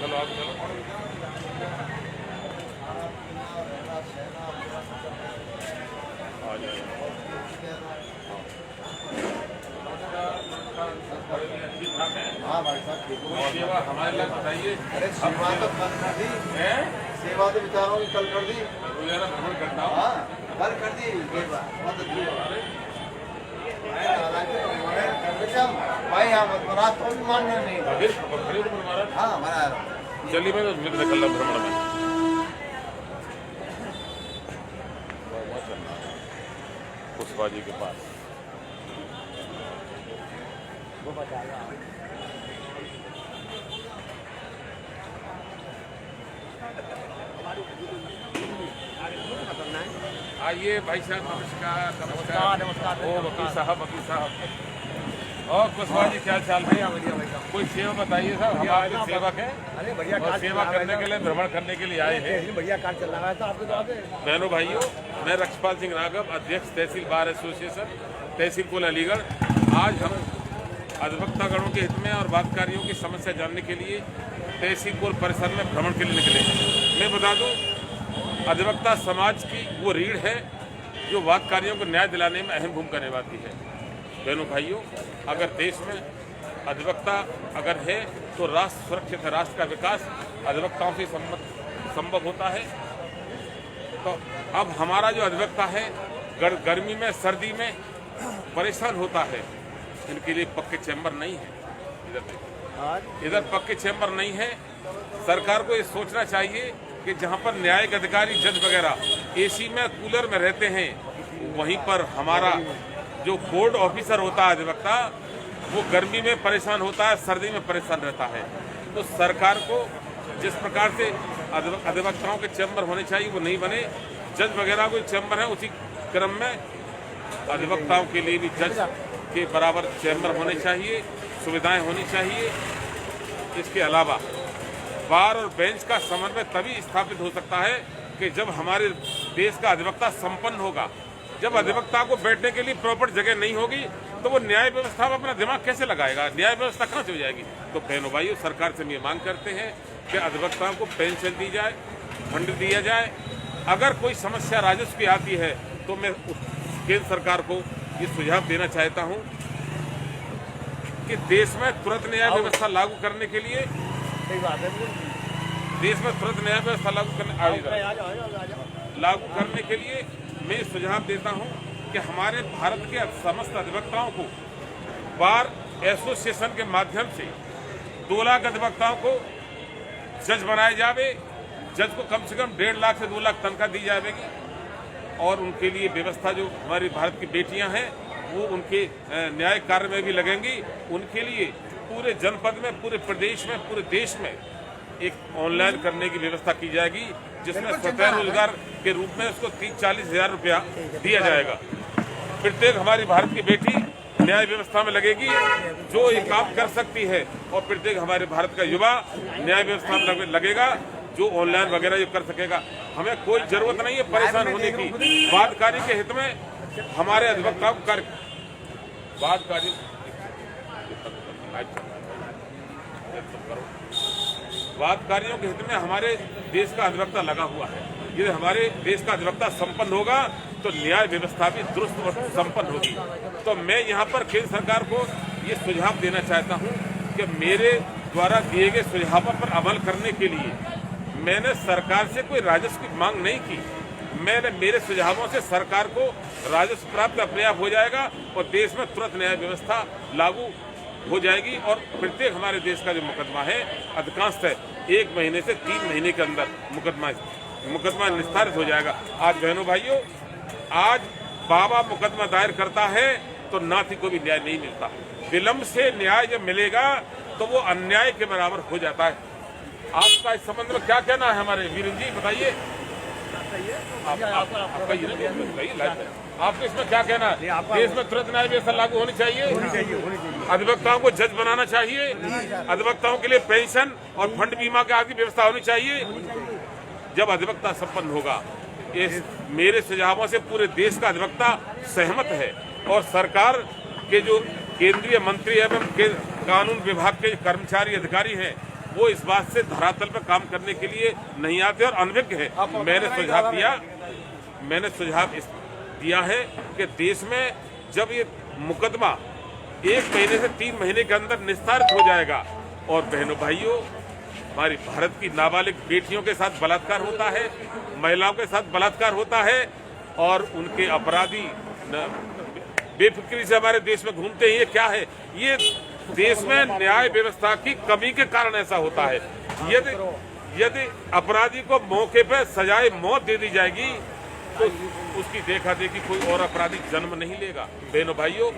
चलो आप चलो। आ जाए। हाँ भाई साहब ठीक है। सेवा हमारे लिए बताइए। अरे सेवा तो कल कर दी, सेवा तो बेचारों की कल कर दी। रोजाना भ्रमण करता हूँ। हाँ कल कर दी सेवा, बहुत अच्छी बात है। भाई हाँ बना तो भी मानना नहीं। हाँ बना। चलिए मैं तो निकल रहा भ्रमण में। पुष्पा जी के पास वो बताएगा। आइए भाई साहब, नमस्कार नमस्कार, नमस्कार। ओ वकील साहब और पुष्पा जी क्या चाल है? बढ़िया भाई साहब। कोई सेवा बताइए साहब, हम आपके सेवक हैं अरे बढ़िया और सेवा करने के लिए भ्रमण करने के लिए आए हैं। बढ़िया कार्य चल रहा है तो आपके द्वारा से। बहनों भाइयों, मैं रक्षपाल सिंह राघव, अध्यक्ष तहसील बार एसोसिएशन तहसील कुल अलीगढ़। आज हम अधिवक्तागणों के हित में और वादकारियों की समस्या जानने के लिए तहसील कुल परिसर में भ्रमण के लिए निकले हैं। मैं बता दूं, अधिवक्ता समाज की वो रीढ़ है जो वादकारियों को न्याय दिलाने में अहम भूमिका निभाती है। बहनों भाइयों, अगर देश में अधिवक्ता अगर है तो राष्ट्र सुरक्षित है, राष्ट्र का विकास अधिवक्ताओं से संभव होता है। तो अब हमारा जो अधिवक्ता है गर्मी में सर्दी में परेशान होता है, इनके लिए पक्के चैम्बर नहीं है। इधर पक्के चैम्बर नहीं है। सरकार को ये सोचना चाहिए कि जहाँ पर न्यायिक अधिकारी जज वगैरह एसी में कूलर में रहते हैं, वहीं पर हमारा जो बोर्ड ऑफिसर होता है अधिवक्ता, वो गर्मी में परेशान होता है, सर्दी में परेशान रहता है। तो सरकार को जिस प्रकार से अधिवक्ताओं के चैम्बर होने चाहिए वो नहीं बने, जज वगैरह कोई चैम्बर है, उसी क्रम में अधिवक्ताओं के लिए भी जज के बराबर चैम्बर होने चाहिए, सुविधाएं होनी चाहिए। इसके अलावा बार और बेंच का समन्वय तभी स्थापित हो सकता है कि जब हमारे देश का अधिवक्ता संपन्न होगा। जब अधिवक्ता को बैठने के लिए प्रॉपर जगह नहीं होगी तो वो न्याय व्यवस्था में अपना दिमाग कैसे लगाएगा, न्याय व्यवस्था कहाँ से हो जाएगी। तो बहनों भाइयों, सरकार से हम ये मांग करते हैं कि अधिवक्ताओं को पेंशन दी जाए, फंड दिया जाए। अगर कोई समस्या राजस्व की आती है तो मैं केंद्र सरकार को ये सुझाव देना चाहता हूँ कि देश में तुरंत न्याय व्यवस्था लागू करने के लिए, देश में तुरंत न्याय व्यवस्था लागू करने के लिए मैं सुझाव देता हूं कि हमारे भारत के समस्त अधिवक्ताओं को बार एसोसिएशन के माध्यम से 2 लाख अधिवक्ताओं को जज बनाए जावे। जज को कम से कम 1.5 लाख से 2 लाख तनख्वाह दी जाएगी और उनके लिए व्यवस्था जो हमारी भारत की बेटियां हैं वो उनके न्यायिक कार्य में भी लगेंगी। उनके लिए पूरे जनपद में, पूरे प्रदेश में, पूरे देश में एक ऑनलाइन करने की व्यवस्था की जाएगी, जिसमें स्वतः रोजगार के रूप में उसको 30-40 हज़ार रुपया दिया जाएगा। प्रत्येक हमारी भारत की बेटी न्याय व्यवस्था में लगेगी जो ये काम कर सकती है, और प्रत्येक हमारे भारत का युवा न्याय व्यवस्था में लगेगा जो ऑनलाइन वगैरह ये कर सकेगा। हमें कोई जरूरत नहीं है परेशान होने की। वादकारी के हित में हमारे अधिवक्ताओं को वादकारी वादकारियों के हित में हमारे देश का अधिवक्ता लगा हुआ है। यदि हमारे देश का अधिवक्ता संपन्न होगा तो न्याय व्यवस्था भी दुरुस्त और संपन्न होगी। तो मैं यहाँ पर केंद्र सरकार को ये सुझाव देना चाहता हूँ कि मेरे द्वारा दिए गए सुझावों पर अमल करने के लिए मैंने सरकार से कोई राजस्व की मांग नहीं की। मैंने मेरे सुझावों से सरकार को राजस्व प्राप्त पर्याप्त हो जाएगा और देश में तुरंत न्याय व्यवस्था लागू हो जाएगी। और प्रत्येक हमारे देश का जो मुकदमा है अधिकांशतः 1 महीने से 3 महीने के अंदर मुकदमा निस्तारित हो जाएगा। आज बहनों भाइयों, आज बाबा मुकदमा दायर करता है तो नाथी को भी न्याय नहीं मिलता। विलंब से न्याय जब मिलेगा तो वो अन्याय के बराबर हो जाता है। आपका इस संबंध में क्या कहना है हमारे वीरेंद्र जी, बताइए। आपको इसमें क्या कहना है? देश में तुरंत न्याय व्यवस्था लागू होनी चाहिए, अधिवक्ताओं को जज बनाना चाहिए, अधिवक्ताओं के लिए पेंशन और फंड बीमा के आदि व्यवस्था होनी चाहिए। जब अधिवक्ता संपन्न होगा, इस मेरे सुझावों से पूरे देश का अधिवक्ता सहमत है और सरकार के जो केंद्रीय मंत्री एवं कानून विभाग के कर्मचारी अधिकारी हैं वो इस बात से धरातल पर काम करने के लिए नहीं आते और अनभिज्ञ है। मैंने सुझाव दिया है कि देश में जब ये मुकदमा 1 महीने से 3 महीने के अंदर निस्तारित हो जाएगा और बहनों भाइयों हमारी भारत की नाबालिग बेटियों के साथ बलात्कार होता है, महिलाओं के साथ बलात्कार होता है और उनके अपराधी बेफिक्री से हमारे देश में घूमते हैं। ये क्या है? ये देश में न्याय व्यवस्था की कमी के कारण ऐसा होता है। यदि अपराधी को मौके पर सजाए मौत दे दी जाएगी तो उसकी देखा देखी कोई और अपराधी जन्म नहीं लेगा। बहनों भाइयों,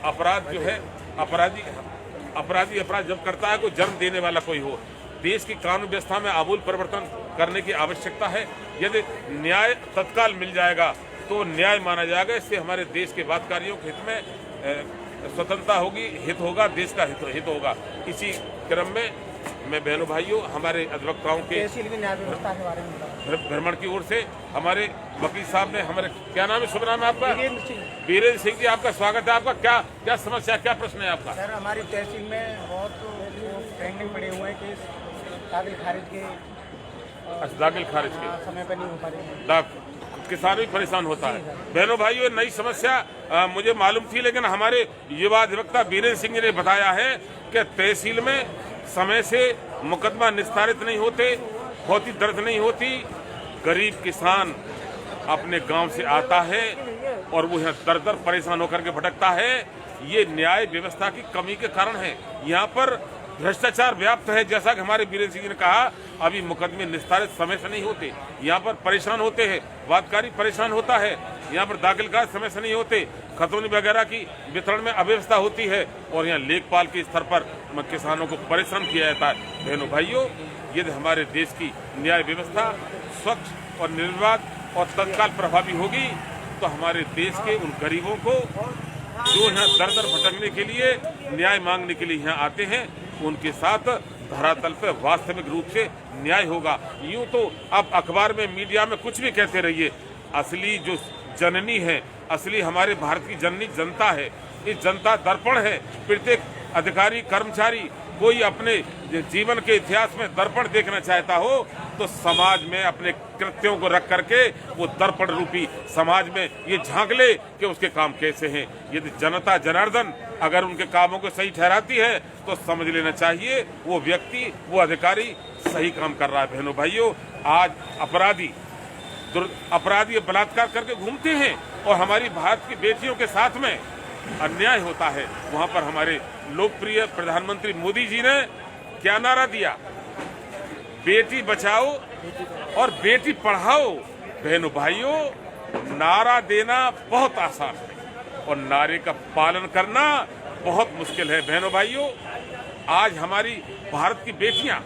अपराध जो है अपराधी अपराध जब करता है कोई जन्म देने वाला कोई हो। देश की कानून व्यवस्था में आमूल परिवर्तन करने की आवश्यकता है। यदि न्याय तत्काल मिल जाएगा तो न्याय माना जाएगा। इससे हमारे देश के वादकारियों के हित में स्वतंत्रता होगी, हित होगा, देश का हित होगा। इसी क्रम में मैं बहनों भाइयों हमारे अधिवक्ताओं के न्याय व्यवस्था के बारे में भ्रमण की ओर से हमारे वकील साहब ने हमारे क्या नाम है, शुभ नाम है आपका? वीरेंद्र सिंह जी, आपका स्वागत है। आपका क्या समस्या, क्या प्रश्न है आपका? सर, हमारी तहसील में बहुत पेंडिंग पड़े हुए हैं केस दाखिल खारिज के। दाखिल खारिज के समय पर नहीं हो पा रहे, किसान भी परेशान होता है। बहनों भाइयों, नई समस्या मुझे मालूम थी, लेकिन हमारे युवा अधिवक्ता वीरेंद्र सिंह जी ने बताया है कि तहसील में समय से मुकदमा निस्तारित नहीं होते, होती दर्ज नहीं होती। गरीब किसान अपने गांव से आता है और वो यहाँ दर दर परेशान होकर के भटकता है। ये न्याय व्यवस्था की कमी के कारण है। यहाँ पर भ्रष्टाचार व्याप्त है। जैसा कि हमारे वीरेंद्र सिंह जी ने कहा, अभी मुकदमे निस्तारित समय से नहीं होते, यहाँ पर परेशान होते हैं, वादकारी परेशान होता है, यहाँ पर दाखिल का समय से नहीं होते, खतौनी वगैरह की वितरण में अव्यवस्था होती है और यहाँ लेखपाल के स्तर पर किसानों को परेशान किया जाता है। बहनों भाइयों, यदि हमारे देश की न्याय व्यवस्था स्वच्छ और निर्विवाद और तत्काल प्रभावी होगी तो हमारे देश के उन गरीबों को जो यहाँ दर दर भटकने के लिए न्याय मांगने के लिए यहाँ आते हैं, उनके साथ धरातल पर वास्तविक रूप से न्याय होगा। यूं तो आप अखबार में, मीडिया में कुछ भी कहते रहिए, असली जो जननी है, असली हमारे भारत की जननी जनता है। इस जनता दर्पण है। प्रत्येक अधिकारी कर्मचारी कोई अपने जीवन के इतिहास में दर्पण देखना चाहता हो तो समाज में अपने कृत्यों को रख करके वो दर्पण रूपी समाज में ये झांक ले कि उसके काम कैसे हैं। यदि जनता जनार्दन अगर उनके कामों को सही ठहराती है तो समझ लेना चाहिए वो व्यक्ति, वो अधिकारी सही काम कर रहा है। बहनों भाइयों, आज अपराधी बलात्कार करके घूमते हैं और हमारी भारत की बेटियों के साथ में अन्याय होता है। वहां पर हमारे लोकप्रिय प्रधानमंत्री मोदी जी ने क्या नारा दिया? बेटी बचाओ और बेटी पढ़ाओ। बहनों भाइयों, नारा देना बहुत आसान है और नारे का पालन करना बहुत मुश्किल है। बहनों भाइयों, आज हमारी भारत की बेटियां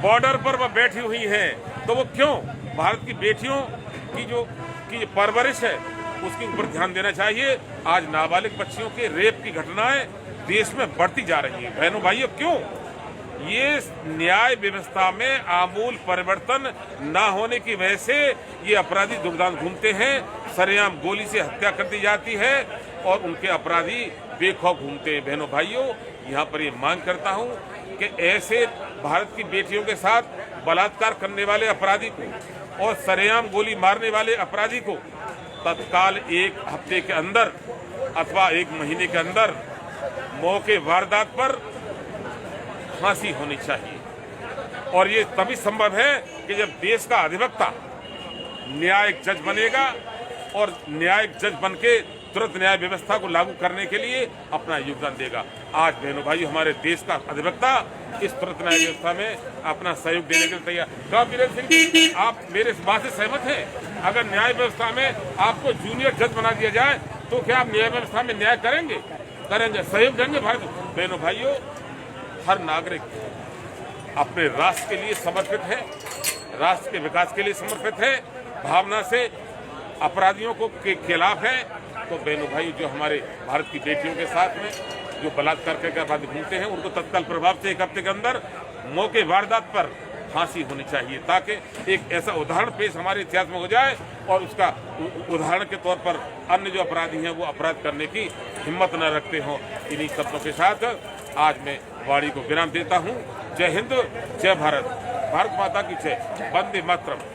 बॉर्डर पर वह बैठी हुई हैं, तो वो क्यों? भारत की बेटियों की परवरिश है उसके ऊपर ध्यान देना चाहिए। आज नाबालिग बच्चियों के रेप की घटनाएं देश में बढ़ती जा रही हैं। बहनों भाइयों, क्यों? ये न्याय व्यवस्था में आमूल परिवर्तन न होने की वजह से ये अपराधी दुर्दांत घूमते हैं। सरेआम गोली से हत्या कर दी जाती है और उनके अपराधी बेखौफ घूमते हैं। बहनों भाइयों, यहाँ पर ये मांग करता हूँ कि ऐसे भारत की बेटियों के साथ बलात्कार करने वाले अपराधी को और सरेआम गोली मारने वाले अपराधी को तत्काल 1 हफ्ते के अंदर अथवा 1 महीने के अंदर मौके वारदात पर फांसी होनी चाहिए। और ये तभी संभव है कि जब देश का अधिवक्ता न्यायिक जज बनेगा और न्यायिक जज बनके तुरंत न्याय व्यवस्था को लागू करने के लिए अपना योगदान देगा। आज बहनों भाई, हमारे देश का अधिवक्ता इस तुरंत न्याय व्यवस्था में अपना सहयोग देने के लिए तैयार। क्या वीरेंद्र सिंह जी, आप मेरे इस बात से सहमत हैं? अगर न्याय व्यवस्था में आपको जूनियर जज बना दिया जाए तो क्या आप न्याय व्यवस्था में न्याय करेंगे? सहयोग देंगे? भारत बहनों भाइयों, हर नागरिक अपने राष्ट्र के लिए समर्पित है, राष्ट्र के विकास के लिए समर्पित है, भावना से अपराधियों को के खिलाफ है। तो बहनों भाई, जो हमारे भारत की बेटियों के साथ में जो बलात्कार करके अपराधी घूमते हैं, उनको तत्काल प्रभाव से 1 हफ्ते के अंदर मौके वारदात पर फांसी होनी चाहिए, ताकि एक ऐसा उदाहरण पेश हमारे इतिहास में हो जाए और उसका उदाहरण के तौर पर अन्य जो अपराधी हैं वो अपराध करने की हिम्मत न रखते हों। इन्हीं शब्दों के साथ आज मैं वाणी को विराम देता हूँ। जय हिंद, जय भारत, भारत माता की जय, वंदे मातरम।